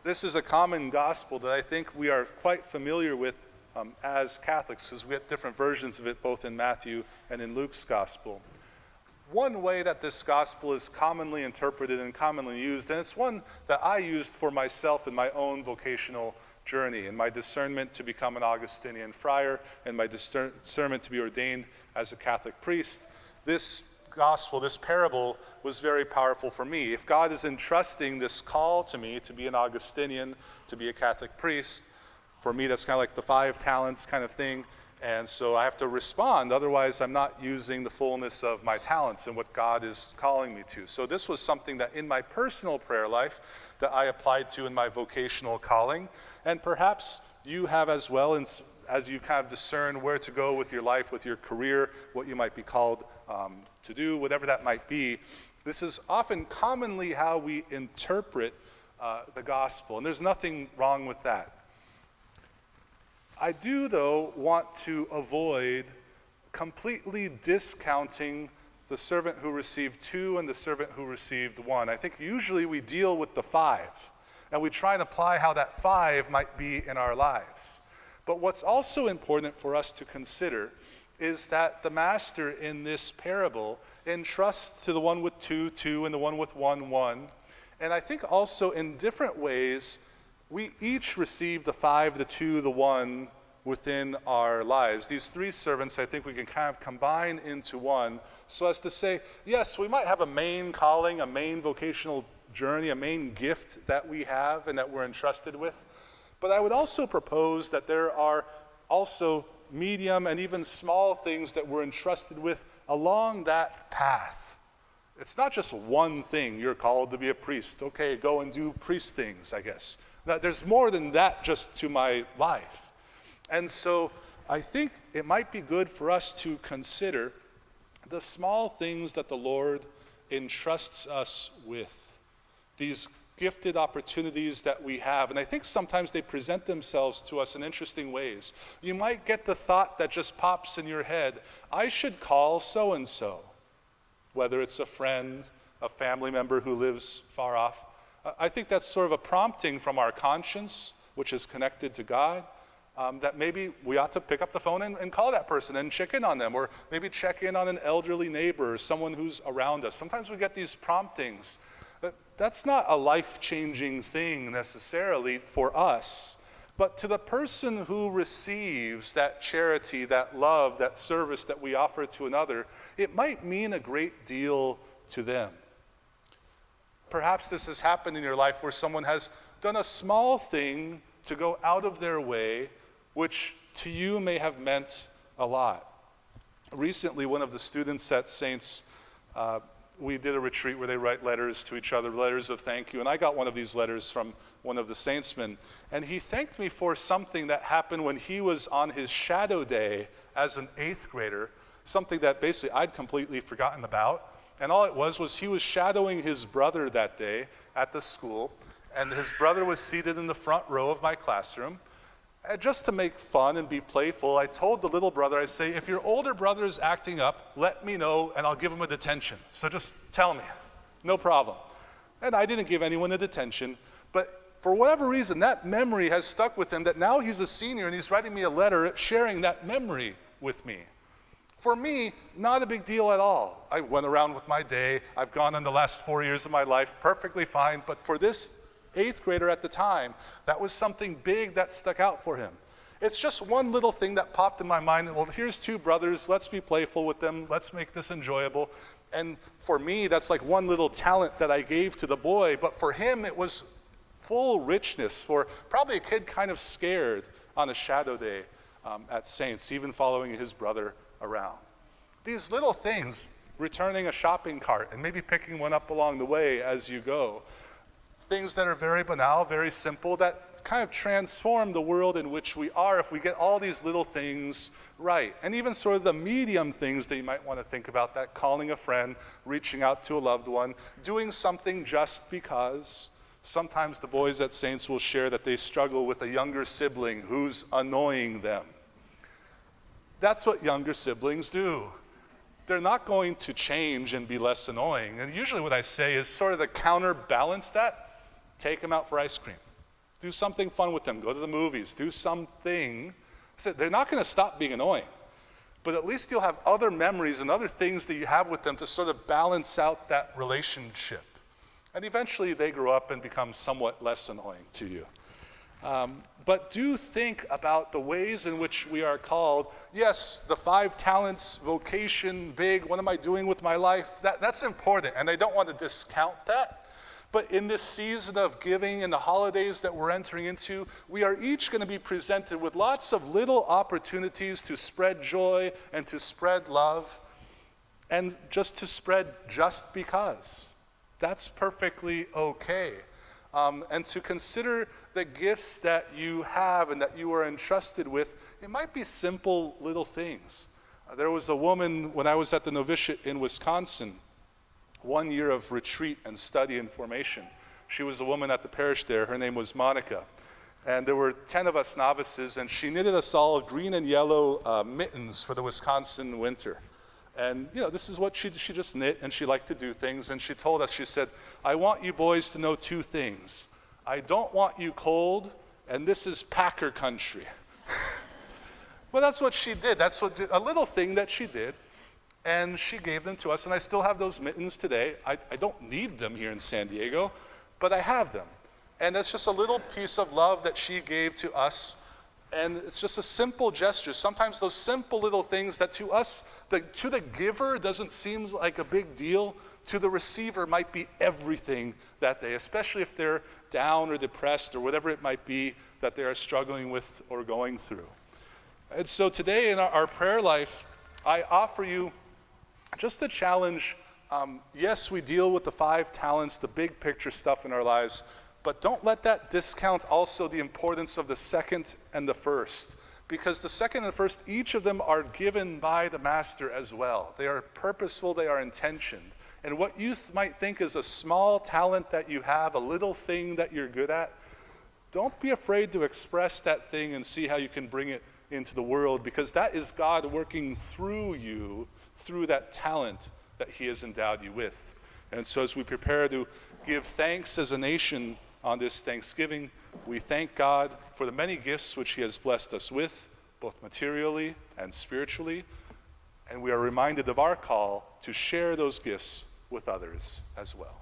this is a common gospel that I think we are quite familiar with as Catholics, because we get different versions of it both in Matthew and in Luke's gospel. One way that this gospel is commonly interpreted and commonly used, and it's one that I used for myself in my own vocational journey, in my discernment to become an Augustinian friar, and my discernment to be ordained as a Catholic priest, this gospel, this parable, was very powerful for me. If God is entrusting this call to me to be an Augustinian, to be a Catholic priest, for me that's kind of like the 5 talents kind of thing, and so I have to respond, otherwise I'm not using the fullness of my talents and what God is calling me to. So this was something that in my personal prayer life that I applied to in my vocational calling, and perhaps you have as well, as you kind of discern where to go with your life, with your career, what you might be called to do, whatever that might be. This is often commonly how we interpret the gospel, and there's nothing wrong with that. I do, though, want to avoid completely discounting the servant who received 2 and the servant who received 1. I think usually we deal with the 5, and we try and apply how that 5 might be in our lives. But what's also important for us to consider is that the master in this parable entrusts to the one with 2, 2, and the one with 1, 1. And I think also in different ways, we each receive the 5, the 2, the 1 within our lives. These 3 servants, I think we can kind of combine into one, so as to say, yes, we might have a main calling, a main vocational journey, a main gift that we have and that we're entrusted with. But I would also propose that there are also medium and even small things that we're entrusted with along that path. It's not just one thing. You're called to be a priest. Okay, go and do priest things, I guess. There's more than that just to my life. And so I think it might be good for us to consider the small things that the Lord entrusts us with, these gifted opportunities that we have. And I think sometimes they present themselves to us in interesting ways. You might get the thought that just pops in your head, I should call so-and-so, whether it's a friend, a family member who lives far off. I think that's sort of a prompting from our conscience, which is connected to God, that maybe we ought to pick up the phone and call that person and check in on them, or maybe check in on an elderly neighbor or someone who's around us. Sometimes we get these promptings. But that's not a life-changing thing necessarily for us, but to the person who receives that charity, that love, that service that we offer to another, it might mean a great deal to them. Perhaps this has happened in your life where someone has done a small thing to go out of their way, which to you may have meant a lot. Recently, one of the students at Saints, we did a retreat where they write letters to each other, letters of thank you, and I got one of these letters from one of the Saintsmen, and he thanked me for something that happened when he was on his shadow day as an 8th grader, something that basically I'd completely forgotten about. And all it was he was shadowing his brother that day at the school, and his brother was seated in the front row of my classroom. And just to make fun and be playful, I told the little brother, I say, if your older brother is acting up, let me know and I'll give him a detention. So just tell me, no problem. And I didn't give anyone a detention, but for whatever reason, that memory has stuck with him, that now he's a senior and he's writing me a letter sharing that memory with me. For me, not a big deal at all. I went around with my day. I've gone on the last 4 years of my life perfectly fine. But for this 8th grader at the time, that was something big that stuck out for him. It's just one little thing that popped in my mind. Well, here's 2 brothers. Let's be playful with them. Let's make this enjoyable. And for me, that's like one little talent that I gave to the boy. But for him, it was full richness for probably a kid kind of scared on a shadow day at Saints, even following his brother around. These little things, returning a shopping cart and maybe picking one up along the way as you go, things that are very banal, very simple, that kind of transform the world in which we are if we get all these little things right. And even sort of the medium things that you might want to think about, that calling a friend, reaching out to a loved one, doing something just because. Sometimes the boys at Saints will share that they struggle with a younger sibling who's annoying them. That's what younger siblings do. They're not going to change and be less annoying. And usually what I say is sort of to counterbalance that, take them out for ice cream. Do something fun with them. Go to the movies. Do something. So they're not going to stop being annoying, but at least you'll have other memories and other things that you have with them to sort of balance out that relationship. And eventually they grow up and become somewhat less annoying to you. But do think about the ways in which we are called. Yes, the 5 talents, vocation, big, what am I doing with my life? That's important, and I don't want to discount that. But in this season of giving and the holidays that we're entering into, we are each going to be presented with lots of little opportunities to spread joy and to spread love and just to spread just because. That's perfectly okay. And to consider the gifts that you have and that you are entrusted with, it might be simple little things. There was a woman when I was at the novitiate in Wisconsin, 1 year of retreat and study and formation. She was a woman at the parish there. Her name was Monica. And there were 10 of us novices, and she knitted us all green and yellow mittens for the Wisconsin winter. And, this is what she just knit, and she liked to do things. And she told us, she said, I want you boys to know 2 things. I don't want you cold, and this is Packer country. Well, that's what she did. That's a little thing that she did. And she gave them to us, and I still have those mittens today. I don't need them here in San Diego, but I have them. And that's just a little piece of love that she gave to us. And it's just a simple gesture. Sometimes those simple little things that to us, to the giver, doesn't seem like a big deal, to the receiver might be everything that day, especially if they're down or depressed or whatever it might be that they are struggling with or going through. And so today in our prayer life, I offer you just the challenge. Yes, we deal with the 5 talents, the big picture stuff in our lives, but don't let that discount also the importance of the second and the first. Because the second and the first, each of them are given by the Master as well. They are purposeful, they are intentioned. And what you might think is a small talent that you have, a little thing that you're good at, don't be afraid to express that thing and see how you can bring it into the world, because that is God working through you, through that talent that he has endowed you with. And so as we prepare to give thanks as a nation on this Thanksgiving, we thank God for the many gifts which he has blessed us with, both materially and spiritually, and we are reminded of our call to share those gifts with others as well.